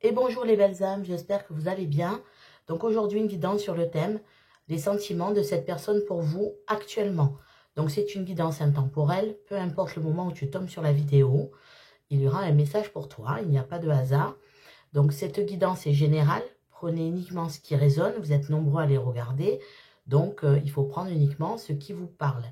Et bonjour les belles âmes, j'espère que vous allez bien. Donc aujourd'hui une guidance sur le thème les sentiments de cette personne pour vous actuellement. Donc c'est une guidance intemporelle, peu importe le moment où tu tombes sur la vidéo, il y aura un message pour toi, il n'y a pas de hasard. Donc cette guidance est générale, prenez uniquement ce qui résonne, vous êtes nombreux à les regarder, donc il faut prendre uniquement ce qui vous parle.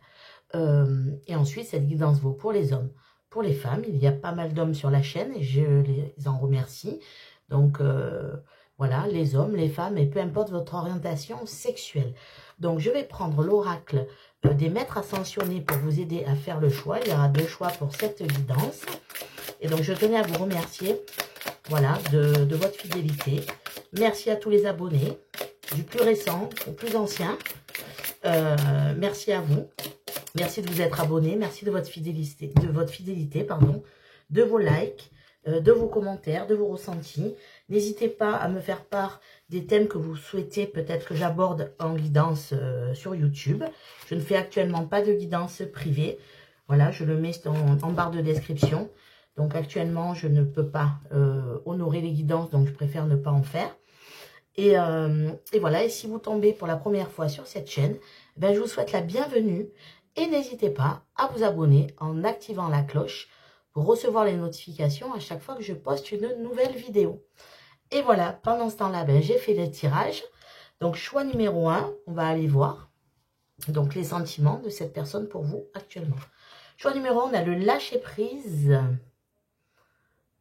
Et ensuite cette guidance vaut pour les hommes. Pour les femmes, il y a pas mal d'hommes sur la chaîne et je les en remercie. Donc, voilà, les hommes, les femmes, et peu importe votre orientation sexuelle. Donc, je vais prendre l'oracle des maîtres ascensionnés pour vous aider à faire le choix. Il y aura 2 choix pour cette guidance. Et donc, je tenais à vous remercier, voilà, de votre fidélité. Merci à tous les abonnés, du plus récent au plus ancien. Merci à vous. Merci de vous être abonnés. Merci de votre fidélité, de vos likes, de vos commentaires, de vos ressentis. N'hésitez pas à me faire part des thèmes que vous souhaitez peut-être que j'aborde en guidance sur YouTube. Je ne fais actuellement pas de guidance privée. Voilà, je le mets en barre de description. Donc actuellement, je ne peux pas honorer les guidances, donc je préfère ne pas en faire. Et voilà, et si vous tombez pour la première fois sur cette chaîne, ben, je vous souhaite la bienvenue. Et n'hésitez pas à vous abonner en activant la cloche pour recevoir les notifications à chaque fois que je poste une nouvelle vidéo. Et voilà, pendant ce temps-là, ben, j'ai fait le tirage. Donc, choix numéro 1, on va aller voir donc les sentiments de cette personne pour vous actuellement. Choix numéro 1, on a le lâcher-prise.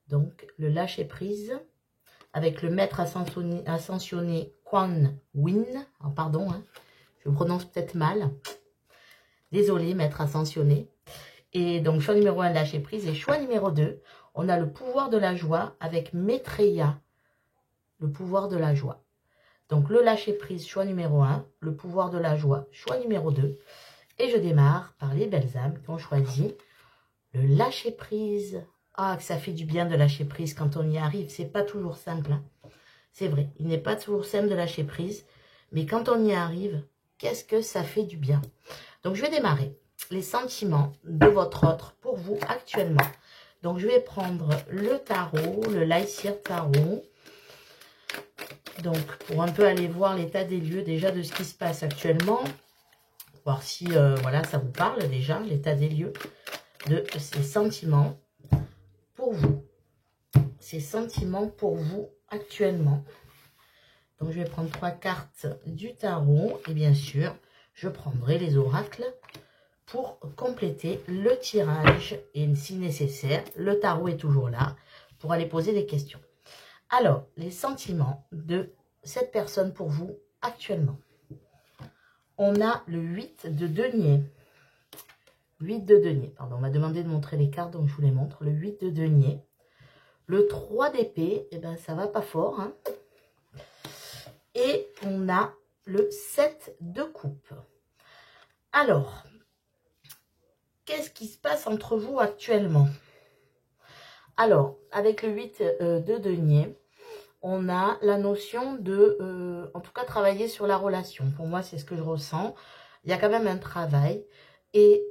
Donc, le lâcher-prise avec le maître ascensionné Quan Yin. Alors, pardon, hein, je prononce peut-être mal. Désolée, maître ascensionné. Et donc, choix numéro 1, lâcher prise. Et choix numéro 2, on a le pouvoir de la joie avec Maitreya. Le pouvoir de la joie. Donc, le lâcher prise, choix numéro 1. Le pouvoir de la joie, choix numéro 2. Et je démarre par les belles âmes qui ont choisi le lâcher prise. Ah, que ça fait du bien de lâcher prise quand on y arrive. C'est pas toujours simple. Hein. C'est vrai, il n'est pas toujours simple de lâcher prise. Mais quand on y arrive, qu'est-ce que ça fait du bien. Donc, je vais démarrer les sentiments de votre autre pour vous actuellement. Donc, je vais prendre le tarot, le Lycir Tarot. Donc, pour un peu aller voir l'état des lieux déjà de ce qui se passe actuellement. Voir si, voilà, ça vous parle déjà, l'état des lieux de ces sentiments pour vous. Ces sentiments pour vous actuellement. Donc, je vais prendre 3 cartes du tarot. Et bien sûr, je prendrai les oracles pour compléter le tirage. Et si nécessaire, le tarot est toujours là pour aller poser des questions. Alors, les sentiments de cette personne pour vous actuellement. On a le 8 de denier. 8 de denier. Pardon, on m'a demandé de montrer les cartes, donc je vous les montre. Le 8 de denier. Le 3 d'épée, eh ben, ça va pas fort. Hein. Et on a le 7 de coupe. Alors, qu'est-ce qui se passe entre vous actuellement? Alors, avec le 8 de denier, on a la notion de, en tout cas, travailler sur la relation. Pour moi, c'est ce que je ressens. Il y a quand même un travail. Et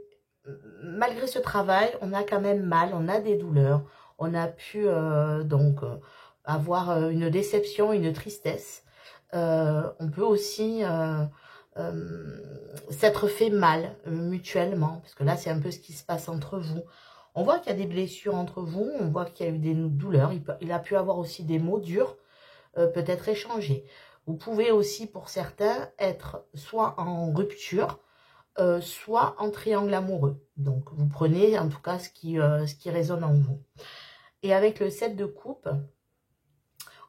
malgré ce travail, on a quand même mal, on a des douleurs. On a pu, avoir une déception, une tristesse. On peut aussi s'être fait mal mutuellement. Parce que là, c'est un peu ce qui se passe entre vous. On voit qu'il y a des blessures entre vous, on voit qu'il y a eu des douleurs, il a pu avoir aussi des mots durs, peut-être échangés. Vous pouvez aussi, pour certains, être soit en rupture, soit en triangle amoureux. Donc, vous prenez en tout cas ce qui résonne en vous. Et avec le 7 de coupe,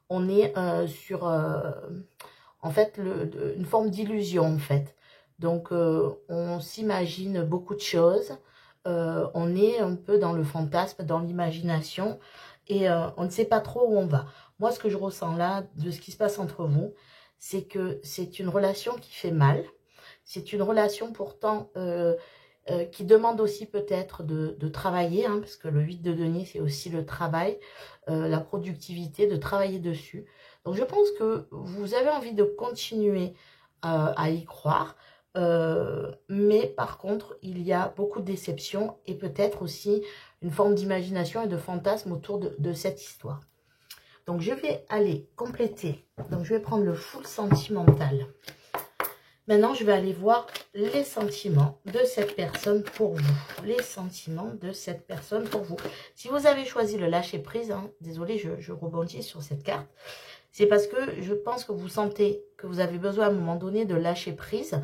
on est sur, en fait, une forme d'illusion, en fait. Donc, on s'imagine beaucoup de choses. On est un peu dans le fantasme, dans l'imagination, et on ne sait pas trop où on va. Moi, ce que je ressens là, de ce qui se passe entre vous, c'est que c'est une relation qui fait mal. C'est une relation pourtant qui demande aussi peut-être de travailler, hein, parce que le 8 de denier, c'est aussi le travail, la productivité, de travailler dessus. Donc, je pense que vous avez envie de continuer à y croire. Mais par contre, il y a beaucoup de déceptions et peut-être aussi une forme d'imagination et de fantasme autour de cette histoire. Donc, je vais aller compléter. Donc, je vais prendre le full sentimental. Maintenant, je vais aller voir les sentiments de cette personne pour vous. Les sentiments de cette personne pour vous. Si vous avez choisi le lâcher prise, hein, désolé, je rebondis sur cette carte. C'est parce que je pense que vous sentez que vous avez besoin à un moment donné de lâcher prise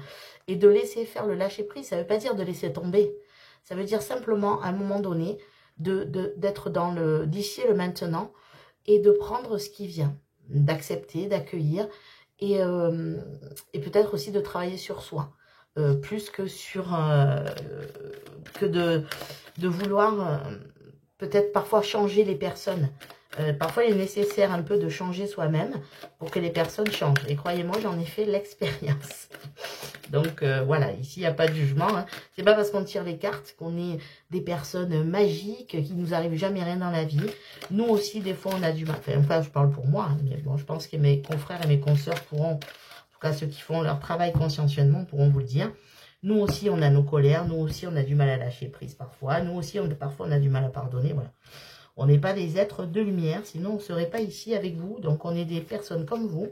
et de laisser faire le lâcher prise. Ça ne veut pas dire de laisser tomber. Ça veut dire simplement à un moment donné d'être dans le d'ici et le maintenant et de prendre ce qui vient, d'accepter, d'accueillir et peut-être aussi de travailler sur soi. Plus que sur que de vouloir peut-être parfois changer les personnes. Parfois, il est nécessaire un peu de changer soi-même pour que les personnes changent. Et croyez-moi, j'en ai fait l'expérience. Donc, voilà, ici, il n'y a pas de jugement. Hein. C'est pas parce qu'on tire les cartes qu'on est des personnes magiques, qui nous arrive jamais rien dans la vie. Nous aussi, des fois, on a du mal. Enfin, je parle pour moi, hein, mais bon, je pense que mes confrères et mes consoeurs pourront, en tout cas ceux qui font leur travail conscienciellement, pourront vous le dire. Nous aussi, on a nos colères. Nous aussi, on a du mal à lâcher prise parfois. Nous aussi, parfois, on a du mal à pardonner, voilà. On n'est pas des êtres de lumière, sinon on ne serait pas ici avec vous. Donc, on est des personnes comme vous.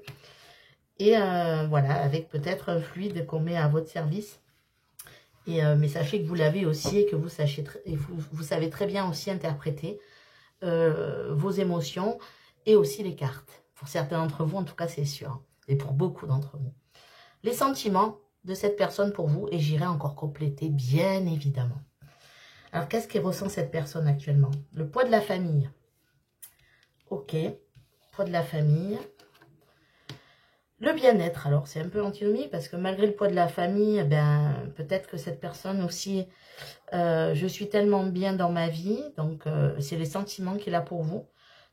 Et voilà, avec peut-être un fluide qu'on met à votre service. Et, mais sachez que vous l'avez aussi et que vous savez très bien aussi interpréter vos émotions et aussi les cartes. Pour certains d'entre vous, en tout cas, c'est sûr. Et pour beaucoup d'entre vous. Les sentiments de cette personne pour vous, et j'irai encore compléter, bien évidemment. Alors, qu'est-ce que ressent cette personne actuellement? Le poids de la famille. Ok, poids de la famille. Le bien-être, alors, c'est un peu antinomique parce que malgré le poids de la famille, ben, peut-être que cette personne aussi, je suis tellement bien dans ma vie, donc c'est les sentiments qu'il a pour vous.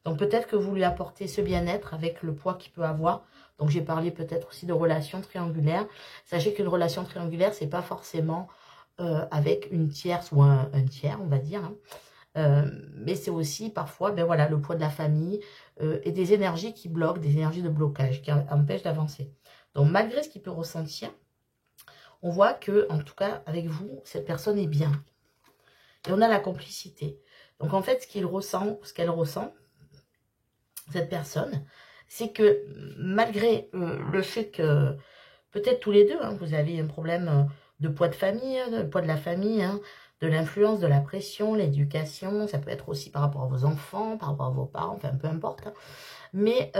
Donc, peut-être que vous lui apportez ce bien-être avec le poids qu'il peut avoir. Donc, j'ai parlé peut-être aussi de relations triangulaires. Sachez qu'une relation triangulaire, c'est pas forcément... avec une tierce ou un tiers, on va dire. Hein. Mais c'est aussi parfois ben voilà, le poids de la famille et des énergies qui bloquent, des énergies de blocage qui empêchent d'avancer. Donc malgré ce qu'il peut ressentir, on voit que, en tout cas avec vous, cette personne est bien. Et on a la complicité. Donc en fait, ce qu'il ressent, ce qu'elle ressent, cette personne, c'est que malgré le fait que peut-être tous les deux, hein, vous avez un problème... de poids de famille, de poids de la famille, hein, de l'influence, de la pression, l'éducation, ça peut être aussi par rapport à vos enfants, par rapport à vos parents, enfin peu importe. Hein. Mais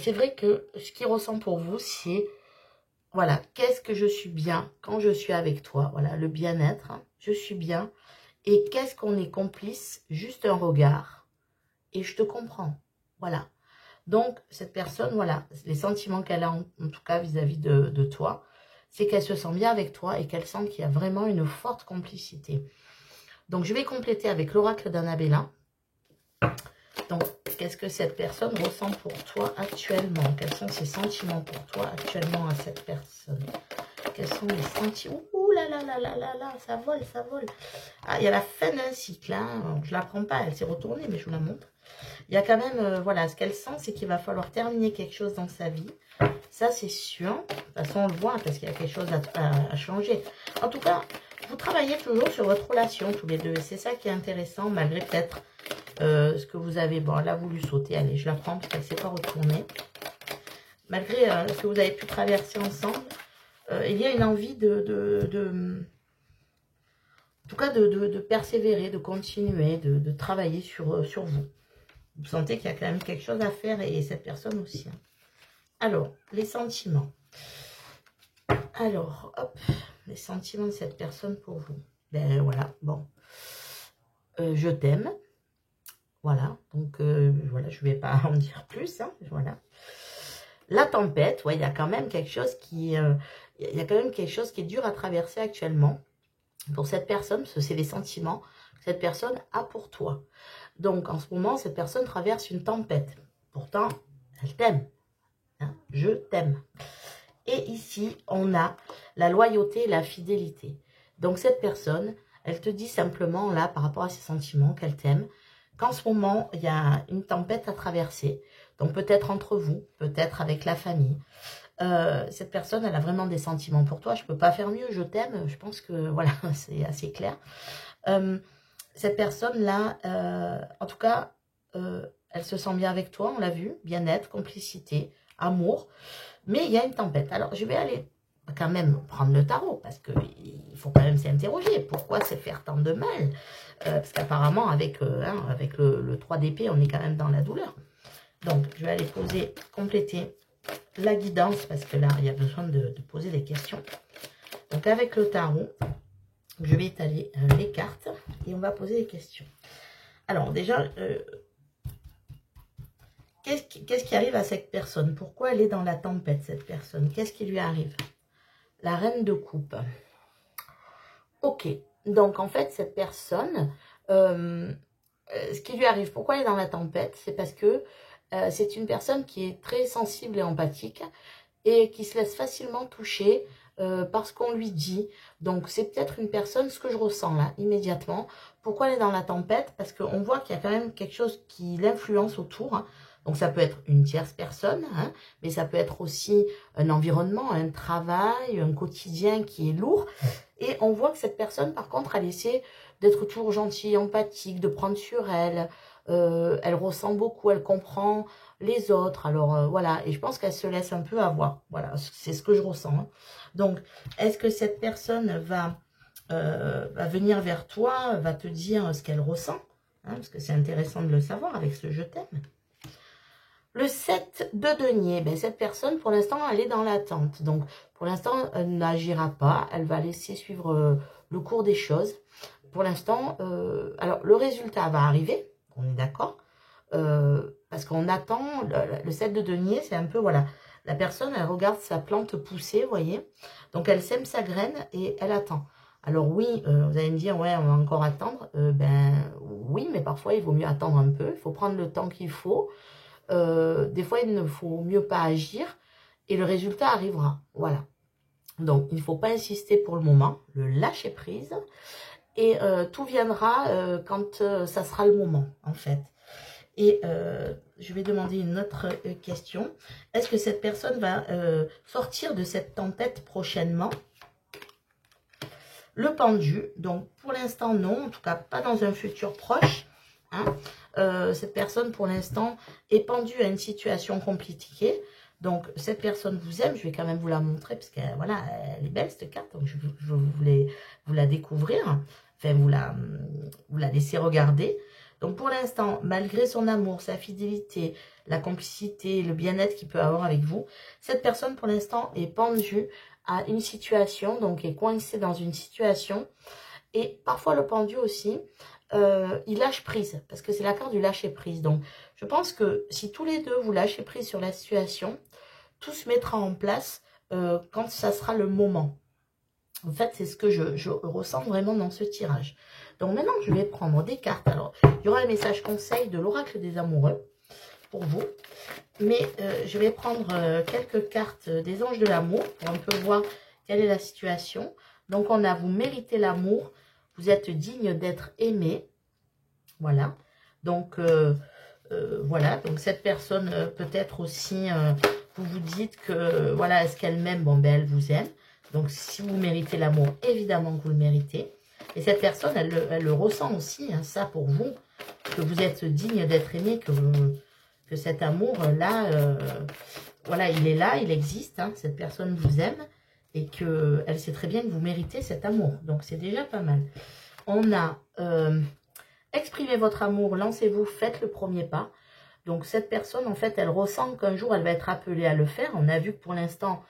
c'est vrai que ce qu'il ressent pour vous, c'est, voilà, qu'est-ce que je suis bien quand je suis avec toi, voilà, le bien-être, hein, je suis bien, et qu'est-ce qu'on est complice, juste un regard, et je te comprends, voilà. Donc, cette personne, voilà, les sentiments qu'elle a, en tout cas vis-à-vis de toi, c'est qu'elle se sent bien avec toi et qu'elle sent qu'il y a vraiment une forte complicité. Donc, je vais compléter avec l'oracle d'Annabella. Donc, qu'est-ce que cette personne ressent pour toi actuellement? Quels sont ses sentiments pour toi actuellement à cette personne? Quels sont les sentiments? Ouh là là là là là là, ça vole, ça vole. Ah, il y a la fin d'un cycle, hein. Je ne la prends pas, elle s'est retournée, mais je vous la montre. Il y a quand même, voilà, ce qu'elle sent, c'est qu'il va falloir terminer quelque chose dans sa vie. Ça, c'est sûr. De toute façon, on le voit parce qu'il y a quelque chose à changer. En tout cas, vous travaillez toujours sur votre relation tous les deux. C'est ça qui est intéressant, malgré peut-être ce que vous avez... Bon, elle a voulu sauter. Allez, je la prends parce qu'elle ne s'est pas retournée. Malgré ce que vous avez pu traverser ensemble, il y a une envie en tout cas, de persévérer, de continuer, de travailler sur vous. Vous sentez qu'il y a quand même quelque chose à faire et cette personne aussi. Hein. Alors, les sentiments. Alors, hop, les sentiments de cette personne pour vous. Ben voilà, bon. Je t'aime. Voilà, donc voilà, je ne vais pas en dire plus. Hein, voilà. La tempête, ouais, il y a quand même quelque chose qui... il y a quand même quelque chose qui est dur à traverser actuellement. Pour cette personne, parce que c'est les sentiments que cette personne a pour toi. Donc, en ce moment, cette personne traverse une tempête. Pourtant, elle t'aime. Hein, je t'aime. Et ici, on a la loyauté et la fidélité. Donc, cette personne, elle te dit simplement, là, par rapport à ses sentiments, qu'elle t'aime, qu'en ce moment, il y a une tempête à traverser. Donc, peut-être entre vous, peut-être avec la famille. Cette personne, elle a vraiment des sentiments pour toi. Je ne peux pas faire mieux, je t'aime. Je pense que, voilà, c'est assez clair. Cette personne-là, en tout cas, elle se sent bien avec toi, on l'a vu, bien-être, complicité, amour, mais il y a une tempête. Alors, je vais aller quand même prendre le tarot, parce qu'il faut quand même s'interroger, pourquoi se faire tant de mal? Parce qu'apparemment, avec le 3 d'épée, on est quand même dans la douleur. Donc, je vais aller poser, compléter la guidance, parce que là, il y a besoin de poser des questions. Donc, avec le tarot, je vais étaler les cartes et on va poser des questions. Alors, déjà, qu'est-ce qui arrive à cette personne? Pourquoi elle est dans la tempête, cette personne? Qu'est-ce qui lui arrive? La reine de coupe. Ok, donc en fait, cette personne, ce qui lui arrive, pourquoi elle est dans la tempête? C'est parce que c'est une personne qui est très sensible et empathique et qui se laisse facilement toucher par ce qu'on lui dit. Donc, c'est peut-être une personne, ce que je ressens là, immédiatement. Pourquoi elle est dans la tempête? Parce qu'on voit qu'il y a quand même quelque chose qui l'influence autour. Hein. Donc, ça peut être une tierce personne, hein, mais ça peut être aussi un environnement, un travail, un quotidien qui est lourd. Et on voit que cette personne, par contre, elle essaie d'être toujours gentille, empathique, de prendre sur elle. Elle ressent beaucoup, elle comprend les autres. Alors, voilà, et je pense qu'elle se laisse un peu avoir. Voilà, c'est ce que je ressens. Hein. Donc, est-ce que cette personne va venir vers toi, va te dire ce qu'elle ressent, hein, parce que c'est intéressant de le savoir avec ce « je t'aime ». Le 7 de denier, ben, cette personne, pour l'instant, elle est dans l'attente. Donc, pour l'instant, elle n'agira pas. Elle va laisser suivre le cours des choses. Pour l'instant, alors, le résultat va arriver, on est d'accord, parce qu'on attend, le 7 de denier, c'est un peu, voilà, la personne, elle regarde sa plante pousser, vous voyez. Donc, elle sème sa graine et elle attend. Alors oui, vous allez me dire, ouais, on va encore attendre. Ben oui, mais parfois, il vaut mieux attendre un peu. Il faut prendre le temps qu'il faut. Des fois, il ne faut mieux pas agir et le résultat arrivera. Voilà. Donc, il ne faut pas insister pour le moment, le lâcher prise. Et tout viendra quand ça sera le moment, en fait. Et je vais demander une autre question. Est-ce que cette personne va sortir de cette tempête prochainement? Le pendu, donc pour l'instant non, en tout cas pas dans un futur proche. Hein. Cette personne pour l'instant est pendue à une situation compliquée. Donc cette personne vous aime, je vais quand même vous la montrer parce qu'elle voilà, elle est belle cette carte, donc je voulais vous la découvrir, enfin vous la laisser regarder. Donc pour l'instant, malgré son amour, sa fidélité, la complicité, le bien-être qu'il peut avoir avec vous, cette personne pour l'instant est pendue à une situation, donc est coincée dans une situation. Et parfois le pendu aussi, il lâche prise, parce que c'est la carte du lâcher prise. Donc je pense que si tous les deux vous lâchez prise sur la situation, tout se mettra en place quand ça sera le moment. En fait, c'est ce que je ressens vraiment dans ce tirage. Donc maintenant, je vais prendre des cartes. Alors, il y aura le message conseil de l'oracle des amoureux pour vous. Mais je vais prendre quelques cartes des anges de l'amour pour un peu voir quelle est la situation. Donc, on a « Vous méritez l'amour, vous êtes digne d'être aimé ». Voilà. Donc, voilà. Donc, cette personne peut-être aussi, vous vous dites que, voilà, est-ce qu'elle m'aime? Bon, ben, elle vous aime. Donc, si vous méritez l'amour, évidemment que vous le méritez. Et cette personne, elle le ressent aussi, hein, ça pour vous, que vous êtes digne d'être aimé, que cet amour-là, voilà, il est là, il existe, hein, cette personne vous aime et qu'elle sait très bien que vous méritez cet amour. Donc, c'est déjà pas mal. On a exprimez votre amour, lancez-vous, faites le premier pas. Donc, cette personne, en fait, elle ressent qu'un jour, elle va être appelée à le faire. On a vu que pour l'instant,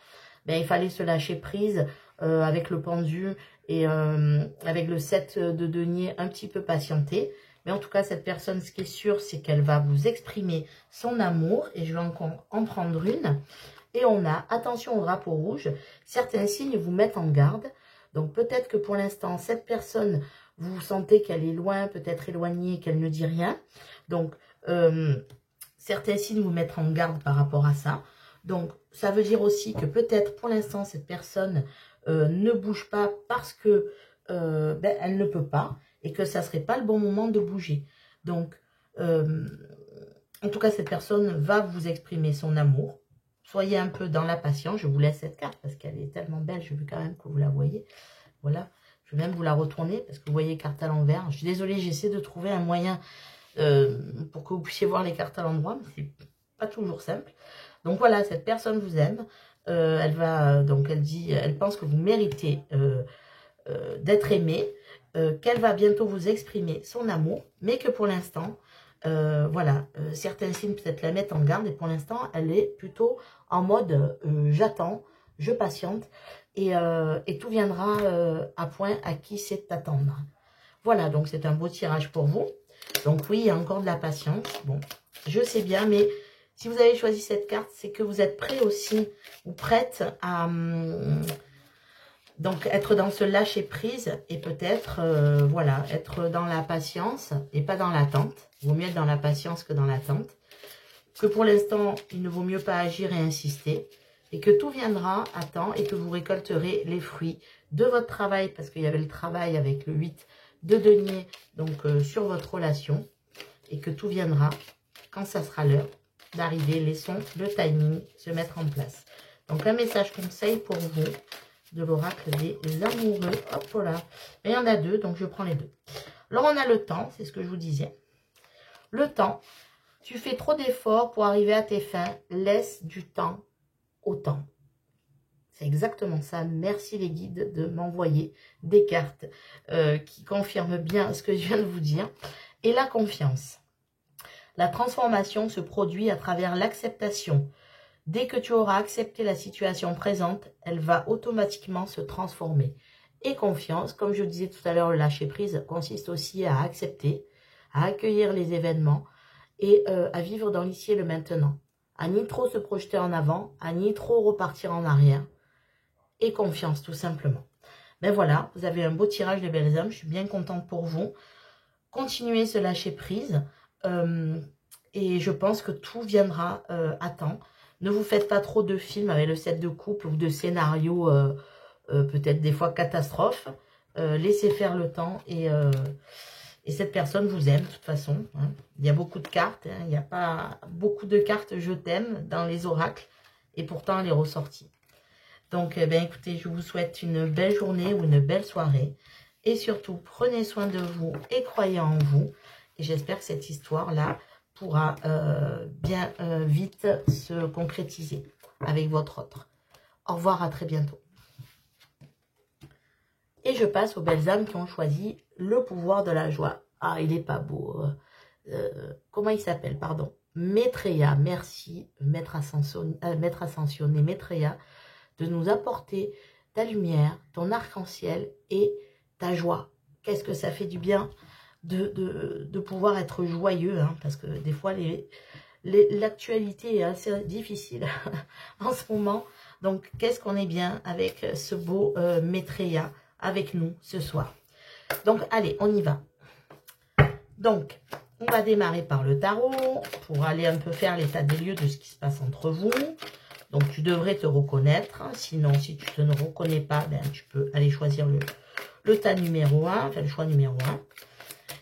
ben, il fallait se lâcher prise avec le pendu et avec le 7 de denier, un petit peu patienter. Mais en tout cas, cette personne, ce qui est sûr, c'est qu'elle va vous exprimer son amour. Et je vais encore en prendre une. Et on a, attention au drapeau rouge, certains signes vous mettent en garde. Donc peut-être que pour l'instant, cette personne, vous sentez qu'elle est loin, peut-être éloignée, qu'elle ne dit rien. Donc certains signes vous mettent en garde par rapport à ça. Donc ça veut dire aussi que peut-être pour l'instant, cette personne ne bouge pas parce que ben, elle ne peut pas. Et que ça ne serait pas le bon moment de bouger. Donc, en tout cas, cette personne va vous exprimer son amour. Soyez un peu dans la patience. Je vous laisse cette carte parce qu'elle est tellement belle. Je veux quand même que vous la voyez. Voilà. Je vais même vous la retourner parce que vous voyez carte à l'envers. Je suis désolée, j'essaie de trouver un moyen pour que vous puissiez voir les cartes à l'endroit, mais c'est pas toujours simple. Donc voilà, cette personne vous aime. Elle pense que vous méritez d'être aimé, qu'elle va bientôt vous exprimer son amour, mais que pour l'instant, certains signes peut-être la mettent en garde, et pour l'instant, elle est plutôt en mode j'attends, je patiente, et tout viendra à point à qui c'est attendre. Voilà, donc c'est un beau tirage pour vous. Donc oui, il y a encore de la patience. Bon, je sais bien, mais si vous avez choisi cette carte, c'est que vous êtes prêt aussi, ou prête à donc être dans ce lâcher prise, et peut-être, être dans la patience et pas dans l'attente. Il vaut mieux être dans la patience que dans l'attente. Que pour l'instant, il ne vaut mieux pas agir et insister. Et que tout viendra à temps et que vous récolterez les fruits de votre travail, parce qu'il y avait le travail avec le 8 de denier, donc sur votre relation. Et que tout viendra quand ça sera l'heure d'arriver. Laissons le timing se mettre en place. Donc un message conseil pour vous de l'oracle des amoureux. Hop là. Et il y en a deux, donc je prends les deux. Alors on a le temps, c'est ce que je vous disais. Le temps, tu fais trop d'efforts pour arriver à tes fins, laisse du temps au temps. C'est exactement ça. Merci les guides de m'envoyer des cartes qui confirment bien ce que je viens de vous dire. Et la confiance. La transformation se produit à travers l'acceptation. Dès que tu auras accepté la situation présente, elle va automatiquement se transformer. Et confiance, comme je disais tout à l'heure, le lâcher prise consiste aussi à accepter, à accueillir les événements et à vivre dans l'ici et le maintenant. À ni trop se projeter en avant, à ni trop repartir en arrière. Et confiance, tout simplement. Ben voilà, vous avez un beau tirage de belles âmes, je suis bien contente pour vous. Continuez ce lâcher prise et je pense que tout viendra à temps. Ne vous faites pas trop de films avec le 7 de couple ou de scénarios peut-être des fois catastrophes. Laissez faire le temps et cette personne vous aime de toute façon. Hein. Il y a beaucoup de cartes, hein. Il n'y a pas beaucoup de cartes je t'aime dans les oracles et pourtant elle est ressortie. Donc écoutez, je vous souhaite une belle journée ou une belle soirée et surtout prenez soin de vous et croyez en vous. Et j'espère que cette histoire-là pourra bien vite se concrétiser avec votre autre. Au revoir, à très bientôt. Et je passe aux belles âmes qui ont choisi le pouvoir de la joie. Ah, il est pas beau. Comment il s'appelle, pardon? Maitreya, merci, Maître Ascensionné Maitreya, de nous apporter ta lumière, ton arc-en-ciel et ta joie. Qu'est-ce que ça fait du bien de pouvoir être joyeux, hein, parce que des fois, l'actualité est assez difficile en ce moment. Donc, qu'est-ce qu'on est bien avec ce beau Maitreya avec nous ce soir. Donc, allez, on y va. Donc, on va démarrer par le tarot pour aller un peu faire l'état des lieux de ce qui se passe entre vous. Donc, tu devrais te reconnaître. Sinon, si tu ne te reconnais pas, ben, tu peux aller choisir le tas numéro 1, enfin le choix numéro 1.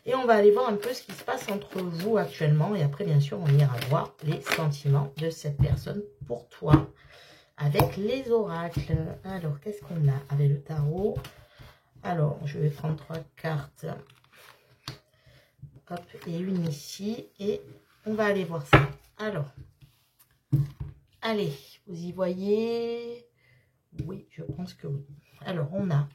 Et on va aller voir un peu ce qui se passe entre vous actuellement. Et après, bien sûr, on ira voir les sentiments de cette personne pour toi avec les oracles. Alors, qu'est-ce qu'on a avec le tarot? Alors, je vais prendre 3 cartes. Hop, et une ici. Et on va aller voir ça. Alors, allez, vous y voyez? Oui, je pense que oui. Alors, on a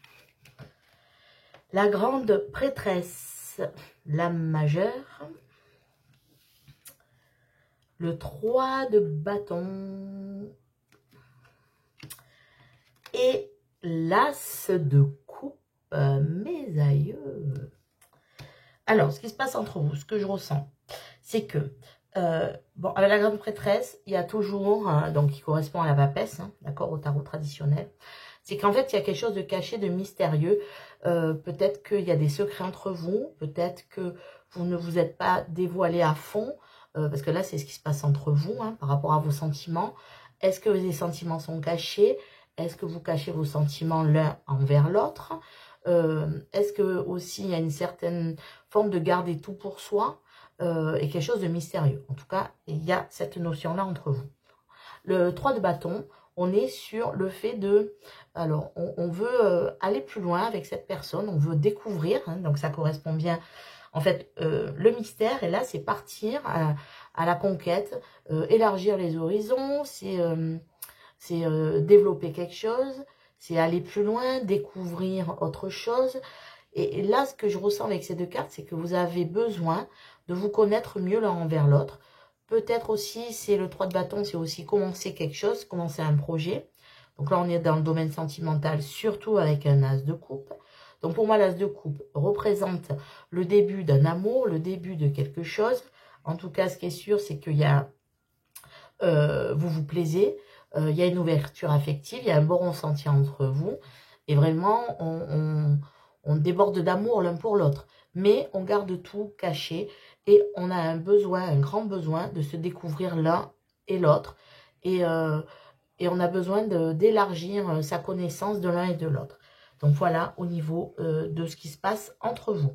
la grande prêtresse, l'âme majeure, le 3 de bâton et l'as de coupe, mes aïeux. Alors, ce qui se passe entre vous, ce que je ressens, c'est que, bon, avec la grande prêtresse, il y a toujours, donc qui correspond à la papesse, hein, d'accord, au tarot traditionnel, c'est qu'en fait, il y a quelque chose de caché, de mystérieux. Peut-être qu'il y a des secrets entre vous, peut-être que vous ne vous êtes pas dévoilé à fond, parce que là, c'est ce qui se passe entre vous, hein, par rapport à vos sentiments. Est-ce que les sentiments sont cachés? Est-ce que vous cachez vos sentiments l'un envers l'autre? Est-ce que aussi il y a une certaine forme de garder tout pour soi et quelque chose de mystérieux? En tout cas, il y a cette notion-là entre vous. Le 3 de bâton, on est sur le fait de... Alors, on veut aller plus loin avec cette personne, on veut découvrir, hein, donc ça correspond bien En fait, le mystère, et là, c'est partir à la conquête, élargir les horizons, c'est développer quelque chose, c'est aller plus loin, découvrir autre chose. Et là, ce que je ressens avec ces deux cartes, c'est que vous avez besoin de vous connaître mieux l'un envers l'autre. Peut-être aussi, c'est le 3 de bâton, c'est aussi commencer quelque chose, commencer un projet. Donc là, on est dans le domaine sentimental, surtout avec un as de coupe. Donc pour moi, l'as de coupe représente le début d'un amour, le début de quelque chose. En tout cas, ce qui est sûr, c'est qu'il y a, vous vous plaisez, il y a une ouverture affective, il y a un bon ressenti entre vous. Et vraiment, on déborde d'amour l'un pour l'autre. Mais on garde tout caché et on a un besoin, un grand besoin de se découvrir l'un et l'autre. Et on a besoin d'élargir sa connaissance de l'un et de l'autre. Donc voilà au niveau de ce qui se passe entre vous.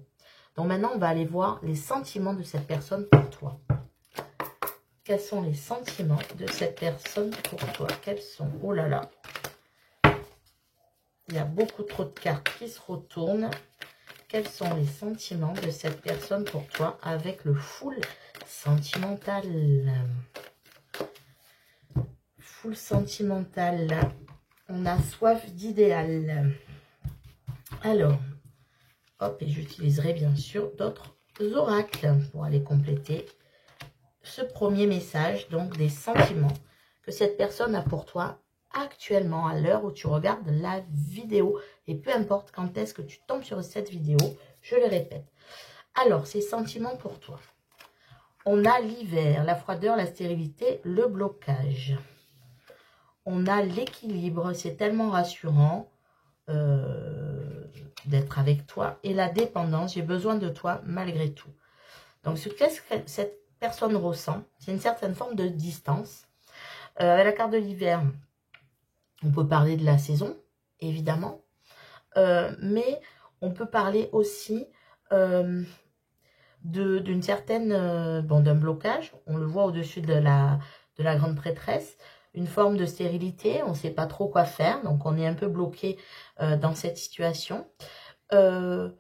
Donc maintenant, on va aller voir les sentiments de cette personne pour toi. Quels sont les sentiments de cette personne pour toi? Quels sont? Oh là là. Il y a beaucoup trop de cartes qui se retournent. Quels sont les sentiments de cette personne pour toi avec le full sentimental? Full sentimental. On a soif d'idéal. Alors, hop, et j'utiliserai bien sûr d'autres oracles pour aller compléter ce premier message, donc des sentiments que cette personne a pour toi actuellement, à l'heure où tu regardes la vidéo. Et peu importe quand est-ce que tu tombes sur cette vidéo, je le répète. Alors, ces sentiments pour toi. On a l'hiver, la froideur, la stérilité, le blocage. On a l'équilibre, c'est tellement rassurant d'être avec toi. Et la dépendance, j'ai besoin de toi malgré tout. Donc, ce que cette personne ressent, c'est une certaine forme de distance. Avec la carte de l'hiver, on peut parler de la saison, évidemment. Mais on peut parler aussi d'une certaine, d'un blocage. On le voit au-dessus de la grande prêtresse. Une forme de stérilité, on ne sait pas trop quoi faire. Donc, on est un peu bloqué dans cette situation. Ce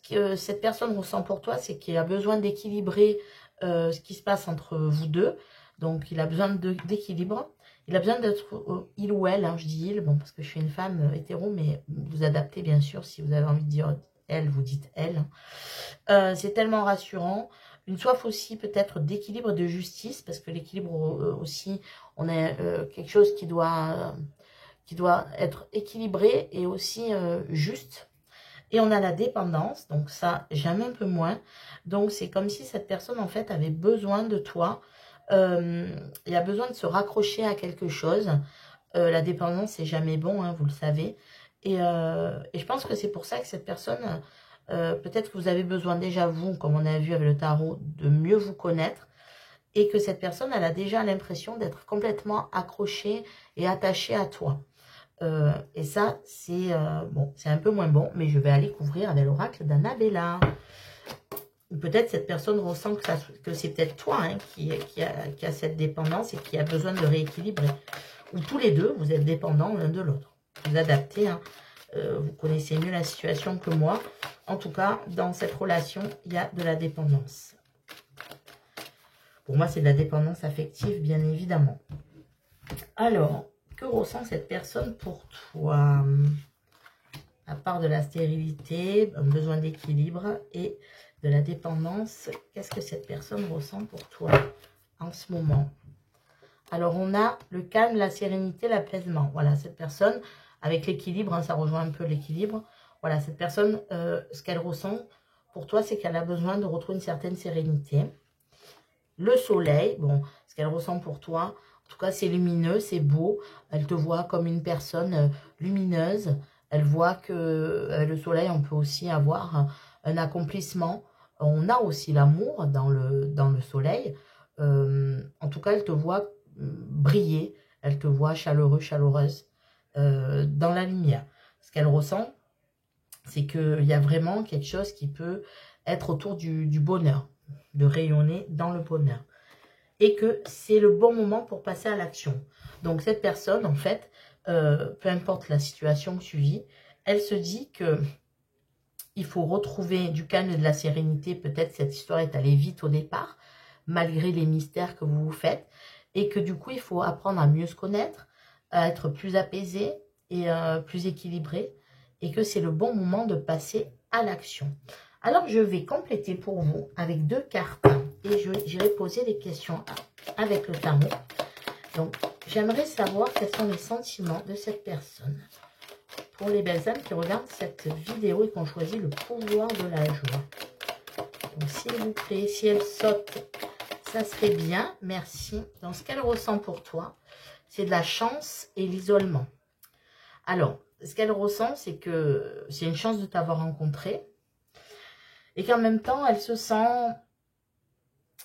que cette personne ressent pour toi, c'est qu'il a besoin d'équilibrer ce qui se passe entre vous deux. Donc, il a besoin d'équilibre. Il a besoin d'être il ou elle, hein, je dis il, bon, parce que je suis une femme hétéro, mais vous adaptez bien sûr, si vous avez envie de dire elle, vous dites elle. C'est tellement rassurant. Une soif aussi peut-être d'équilibre, de justice, parce que l'équilibre aussi, on a quelque chose qui doit être équilibré et aussi juste. Et on a la dépendance, donc ça, j'aime un peu moins. Donc, c'est comme si cette personne, en fait, avait besoin de toi. Il a besoin de se raccrocher à quelque chose. La dépendance, c'est jamais bon, hein, vous le savez. Et je pense que c'est pour ça que cette personne, peut-être que vous avez besoin déjà, vous, comme on a vu avec le tarot, de mieux vous connaître. Et que cette personne, elle a déjà l'impression d'être complètement accrochée et attachée à toi. Et ça, c'est bon, c'est un peu moins bon, mais je vais aller couvrir avec l'oracle d'Annabella. Ou peut-être cette personne ressent que c'est peut-être toi hein, qui a cette dépendance et qui a besoin de rééquilibrer. Ou tous les deux, vous êtes dépendants l'un de l'autre. Vous adaptez, hein. Vous connaissez mieux la situation que moi. En tout cas, dans cette relation, il y a de la dépendance. Pour moi, c'est de la dépendance affective, bien évidemment. Alors, que ressent cette personne pour toi? À part de la stérilité, un besoin d'équilibre et de la dépendance, qu'est-ce que cette personne ressent pour toi en ce moment? Alors, on a le calme, la sérénité, l'apaisement. Voilà, cette personne, avec l'équilibre, hein, ça rejoint un peu l'équilibre. Voilà, cette personne, ce qu'elle ressent pour toi, c'est qu'elle a besoin de retrouver une certaine sérénité. Le soleil, bon, ce qu'elle ressent pour toi, en tout cas, c'est lumineux, c'est beau. Elle te voit comme une personne lumineuse. Elle voit que le soleil, on peut aussi avoir un accomplissement. On a aussi l'amour dans le soleil. En tout cas, elle te voit briller. Elle te voit chaleureux, chaleureuse dans la lumière. Ce qu'elle ressent, c'est qu'il y a vraiment quelque chose qui peut être autour du bonheur, de rayonner dans le bonheur. Et que c'est le bon moment pour passer à l'action. Donc cette personne, en fait, peu importe la situation que tu vis, elle se dit que il faut retrouver du calme et de la sérénité. Peut-être cette histoire est allée vite au départ, malgré les mystères que vous vous faites. Et que du coup, il faut apprendre à mieux se connaître, à être plus apaisé et plus équilibré. Et que c'est le bon moment de passer à l'action. Alors, je vais compléter pour vous avec 2 cartes. Et j'irai poser des questions avec le tarot. Donc, j'aimerais savoir quels sont les sentiments de cette personne. Pour les belles âmes qui regardent cette vidéo et qui ont choisi le pouvoir de la joie. Donc, s'il vous plaît, si elle saute, ça serait bien. Merci. Donc, ce qu'elle ressent pour toi, c'est de la chance et l'isolement. Alors, ce qu'elle ressent, c'est que c'est une chance de t'avoir rencontré. Et qu'en même temps, elle se sent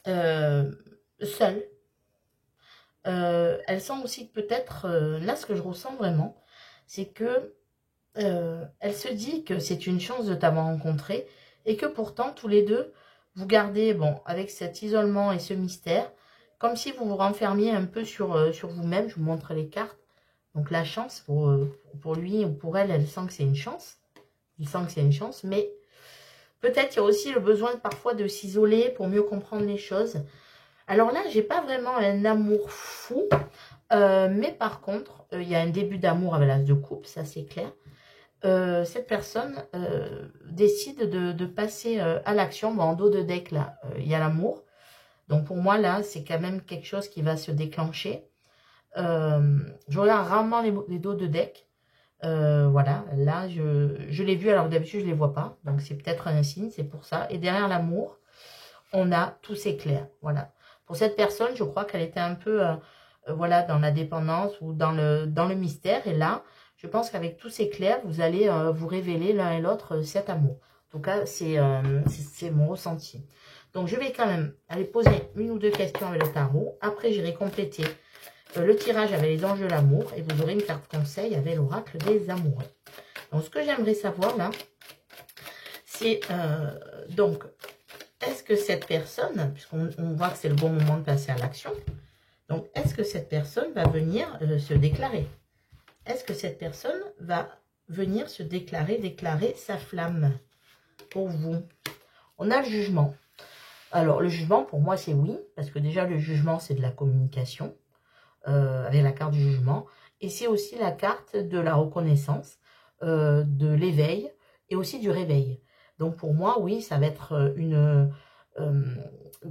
seule. Elle sent aussi que peut-être, là, ce que je ressens vraiment, c'est que elle se dit que c'est une chance de t'avoir rencontré et que pourtant, tous les deux, vous gardez, bon, avec cet isolement et ce mystère, comme si vous vous renfermiez un peu sur vous-même. Je vous montre les cartes. Donc, la chance, pour lui ou pour elle, elle sent que c'est une chance. Il sent que c'est une chance, mais peut-être qu'il y a aussi le besoin parfois de s'isoler pour mieux comprendre les choses. Alors là, j'ai pas vraiment un amour fou, mais par contre, il y a un début d'amour avec l'as de coupe, ça c'est clair. Cette personne décide de passer à l'action. Bon, en dos de deck, là, il y a l'amour. Donc pour moi, là, c'est quand même quelque chose qui va se déclencher. Je regarde rarement les dos de deck. Voilà, là, je l'ai vu, alors d'habitude, je ne les vois pas. Donc c'est peut-être un signe, c'est pour ça. Et derrière l'amour, on a tout s'éclaire. Voilà. Pour cette personne, je crois qu'elle était un peu voilà, dans la dépendance ou dans le mystère. Et là, je pense qu'avec tous ces clairs, vous allez vous révéler l'un et l'autre cet amour. En tout cas, c'est mon ressenti. Donc, je vais quand même aller poser 1 ou 2 questions avec le tarot. Après, j'irai compléter le tirage avec les anges de l'amour. Et vous aurez une carte conseil avec l'oracle des amoureux. Donc, ce que j'aimerais savoir là, c'est donc, est-ce que cette personne, puisqu'on voit que c'est le bon moment de passer à l'action, donc est-ce que cette personne va venir se déclarer? Est-ce que cette personne va venir se déclarer sa flamme pour vous? On a le jugement. Alors, le jugement, pour moi, c'est oui, parce que déjà, le jugement, c'est de la communication, avec la carte du jugement, et c'est aussi la carte de la reconnaissance, de l'éveil, et aussi du réveil. Donc, pour moi, oui, ça va être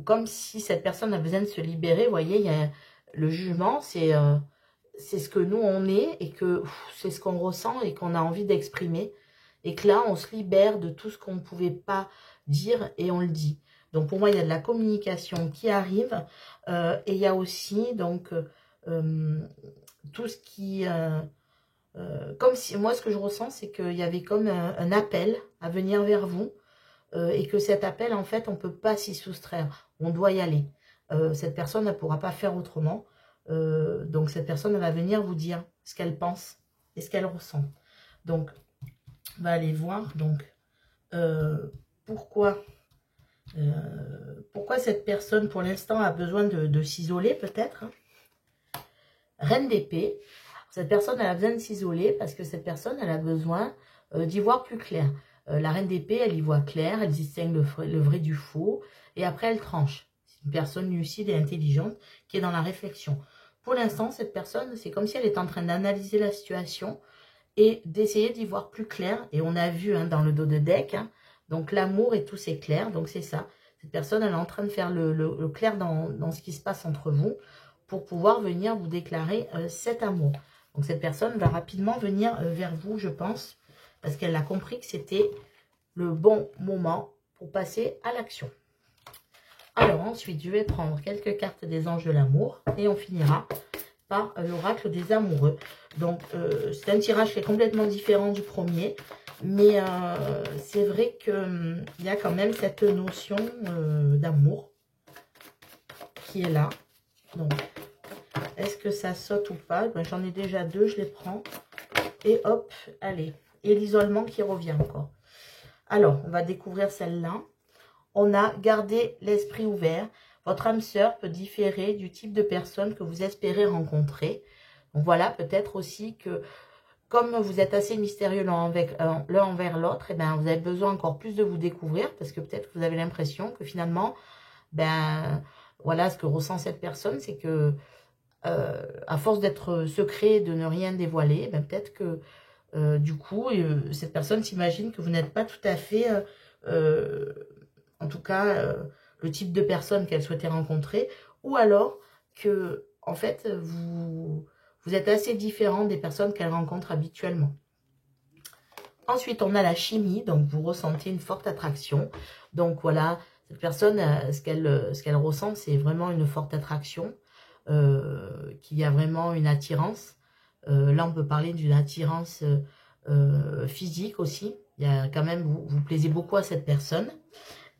comme si cette personne a besoin de se libérer. Vous voyez, il y a, le jugement, c'est ce que nous, on est, et que c'est ce qu'on ressent et qu'on a envie d'exprimer. Et que là, on se libère de tout ce qu'on ne pouvait pas dire et on le dit. Donc, pour moi, il y a de la communication qui arrive. Et il y a aussi, donc, tout ce qui... comme si, moi, ce que je ressens, c'est qu'il y avait comme un appel à venir vers vous. Et que cet appel, en fait, on ne peut pas s'y soustraire. On doit y aller. Cette personne ne pourra pas faire autrement. Donc, cette personne elle va venir vous dire ce qu'elle pense et ce qu'elle ressent. Donc, on va aller voir donc pourquoi cette personne, pour l'instant, a besoin de s'isoler, peut-être. Reine d'épée. Cette personne, elle a besoin de s'isoler parce que cette personne, elle a besoin d'y voir plus clair. La reine d'épée, elle y voit clair, elle distingue le vrai du faux, et après, elle tranche. C'est une personne lucide et intelligente qui est dans la réflexion. Pour l'instant, cette personne, c'est comme si elle est en train d'analyser la situation et d'essayer d'y voir plus clair. Et on a vu dans le dos de deck, donc l'amour et tout c'est clair, donc c'est ça. Cette personne, elle est en train de faire le clair dans ce qui se passe entre vous pour pouvoir venir vous déclarer cet amour. Donc cette personne va rapidement venir vers vous, je pense, parce qu'elle a compris que c'était le bon moment pour passer à l'action. Alors ensuite, je vais prendre quelques cartes des anges de l'amour et on finira par l'oracle des amoureux. Donc c'est un tirage qui est complètement différent du premier, mais c'est vrai qu'il y a quand même cette notion d'amour qui est là. Donc, est-ce que ça saute ou pas? Ben, j'en ai déjà 2, je les prends. Et hop, allez. Et l'isolement qui revient encore. Alors, on va découvrir celle-là. On a gardé l'esprit ouvert. Votre âme sœur peut différer du type de personne que vous espérez rencontrer. Donc voilà, peut-être aussi que comme vous êtes assez mystérieux l'un envers l'autre, et ben, vous avez besoin encore plus de vous découvrir, parce que peut-être que vous avez l'impression que finalement, ben, voilà, ce que ressent cette personne, c'est que, à force d'être secret, de ne rien dévoiler, ben, peut-être que, du coup, cette personne s'imagine que vous n'êtes pas tout à fait, en tout cas, le type de personne qu'elle souhaitait rencontrer, ou alors que, en fait, vous êtes assez différent des personnes qu'elle rencontre habituellement. Ensuite, on a la chimie, donc vous ressentez une forte attraction. Donc voilà, cette personne, ce qu'elle ressent, c'est vraiment une forte attraction, qu'il y a vraiment une attirance. Là, on peut parler d'une attirance physique aussi. Il y a quand même, vous plaisez beaucoup à cette personne.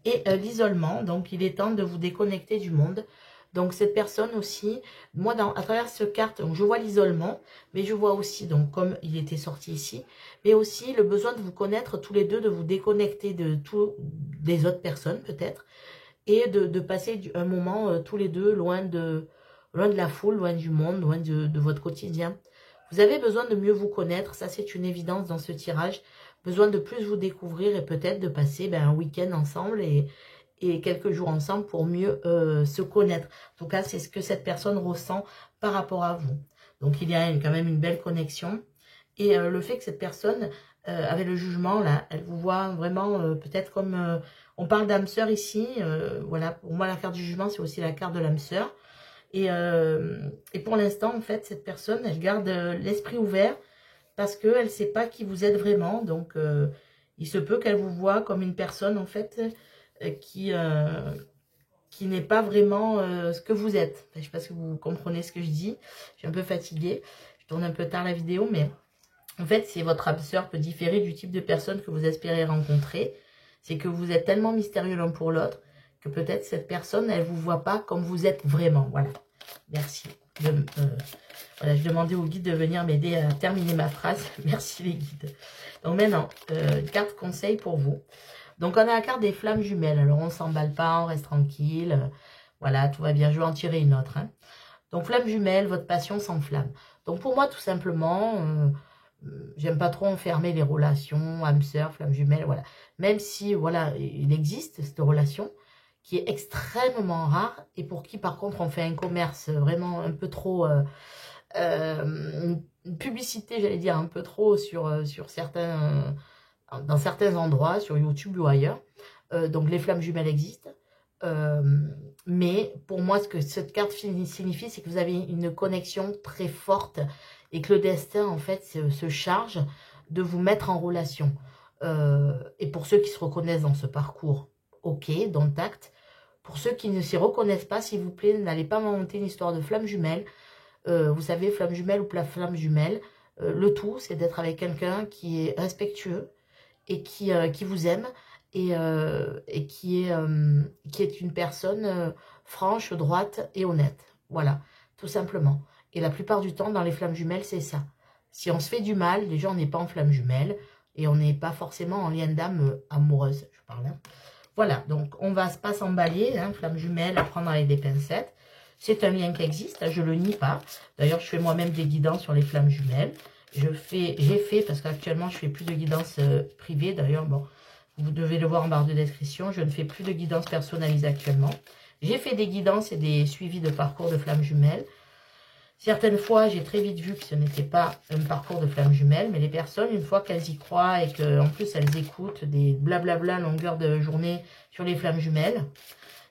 Et l'isolement, donc il est temps de vous déconnecter du monde. Donc cette personne aussi, moi à travers cette carte, donc, je vois l'isolement, mais je vois aussi, donc comme il était sorti ici, mais aussi le besoin de vous connaître tous les deux, de vous déconnecter de des autres personnes peut-être, et de passer un moment tous les deux loin de la foule, loin du monde, loin de votre quotidien. Vous avez besoin de mieux vous connaître, ça c'est une évidence dans ce tirage. Besoin de plus vous découvrir et peut-être de passer un week-end ensemble et quelques jours ensemble pour mieux se connaître. En tout cas, c'est ce que cette personne ressent par rapport à vous. Donc, il y a quand même une belle connexion. Et le fait que cette personne, avec le jugement, là, elle vous voit vraiment peut-être comme... on parle d'âme sœur ici. Voilà, pour moi, la carte du jugement, c'est aussi la carte de l'âme sœur. Et pour l'instant, en fait, cette personne, elle garde l'esprit ouvert parce qu'elle ne sait pas qui vous êtes vraiment. Donc, il se peut qu'elle vous voit comme une personne, en fait, qui n'est pas vraiment ce que vous êtes. Enfin, je ne sais pas si vous comprenez ce que je dis. Je suis un peu fatiguée. Je tourne un peu tard la vidéo, mais en fait, si votre âme sœur peut différer du type de personne que vous espérez rencontrer, c'est que vous êtes tellement mystérieux l'un pour l'autre que peut-être cette personne, elle ne vous voit pas comme vous êtes vraiment. Voilà. Merci. Voilà, je demandais au guide de venir m'aider à terminer ma phrase. Merci les guides. Donc maintenant, carte conseil pour vous. Donc on a la carte des flammes jumelles. Alors on ne s'emballe pas, on reste tranquille. Voilà, tout va bien. Je vais en tirer une autre. Hein. Donc flamme jumelle, votre passion s'enflamme. Donc pour moi, tout simplement, j'aime pas trop enfermer les relations, âme sœur, flamme jumelle, voilà. Même si, voilà, il existe cette relation qui est extrêmement rare et pour qui, par contre, on fait un commerce vraiment un peu trop... une publicité, j'allais dire, un peu trop sur certains... dans certains endroits, sur YouTube ou ailleurs. Donc les flammes jumelles existent. Mais pour moi, ce que cette carte signifie, c'est que vous avez une connexion très forte et que le destin, en fait, se charge de vous mettre en relation. Et pour ceux qui se reconnaissent dans ce parcours, ok, dans le tact. Pour ceux qui ne s'y reconnaissent pas, s'il vous plaît, n'allez pas m'inventer une histoire de flamme jumelle. Vous savez, flamme jumelle ou plat flamme jumelle. Le tout, c'est d'être avec quelqu'un qui est respectueux et qui vous aime et qui est une personne franche, droite et honnête. Voilà, tout simplement. Et la plupart du temps, dans les flammes jumelles, c'est ça. Si on se fait du mal, déjà, on n'est pas en flamme jumelle et on n'est pas forcément en lien d'âme amoureuse, je parle. Hein. Voilà, donc on va pas s'emballer, hein, flamme jumelle, à prendre avec des pincettes. C'est un lien qui existe, je ne le nie pas. D'ailleurs, je fais moi-même des guidances sur les flammes jumelles. J'ai fait, parce qu'actuellement, je ne fais plus de guidance privée. D'ailleurs, bon, vous devez le voir en barre de description. Je ne fais plus de guidance personnalisée actuellement. J'ai fait des guidances et des suivis de parcours de flammes jumelles. Certaines fois, j'ai très vite vu que ce n'était pas un parcours de flammes jumelles, mais les personnes, une fois qu'elles y croient et qu'en plus elles écoutent des blablabla longueur de journée sur les flammes jumelles,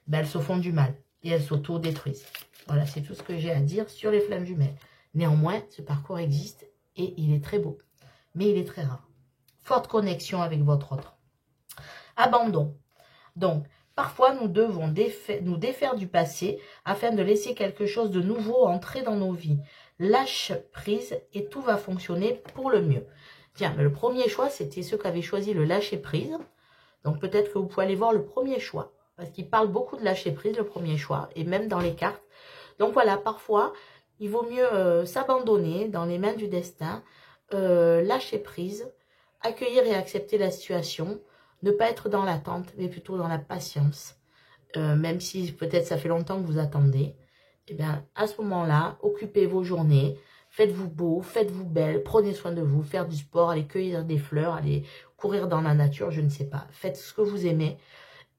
ben, elles se font du mal et elles s'auto-détruisent. Voilà, c'est tout ce que j'ai à dire sur les flammes jumelles. Néanmoins, ce parcours existe et il est très beau, mais il est très rare. Forte connexion avec votre autre. Abandon. Donc, parfois, nous devons nous défaire du passé afin de laisser quelque chose de nouveau entrer dans nos vies. Lâche prise et tout va fonctionner pour le mieux. Tiens, mais le premier choix, c'était ceux qui avaient choisi le lâcher prise. Donc, peut-être que vous pouvez aller voir le premier choix. Parce qu'il parle beaucoup de lâcher prise, le premier choix, et même dans les cartes. Donc, voilà, parfois, il vaut mieux s'abandonner dans les mains du destin, lâcher prise, accueillir et accepter la situation, ne pas être dans l'attente, mais plutôt dans la patience. Même si peut-être ça fait longtemps que vous attendez, eh bien, à ce moment-là, occupez vos journées, Faites-vous beau, faites-vous belle, prenez soin de vous, faire du sport, aller cueillir des fleurs, aller courir dans la nature, je ne sais pas. Faites ce que vous aimez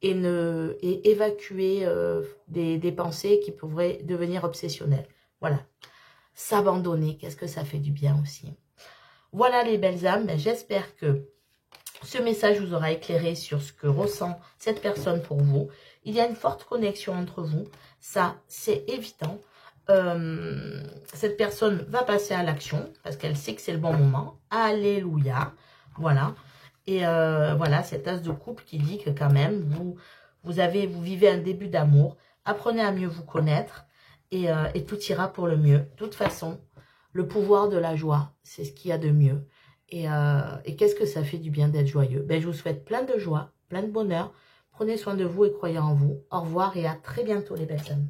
et évacuer des pensées qui pourraient devenir obsessionnelles. Voilà. S'abandonner, qu'est-ce que ça fait du bien aussi. Voilà les belles âmes, ben, j'espère que ce message vous aura éclairé sur ce que ressent cette personne pour vous. Il y a une forte connexion entre vous, ça c'est évident. Cette personne va passer à l'action parce qu'elle sait que c'est le bon moment. Alléluia. Voilà. Et voilà, cet as de couple qui dit que quand même, vous vivez un début d'amour. Apprenez à mieux vous connaître et tout ira pour le mieux. De toute façon, le pouvoir de la joie, c'est ce qu'il y a de mieux. Et qu'est-ce que ça fait du bien d'être joyeux? Ben, je vous souhaite plein de joie, plein de bonheur. Prenez soin de vous et croyez en vous. Au revoir et à très bientôt les belles âmes.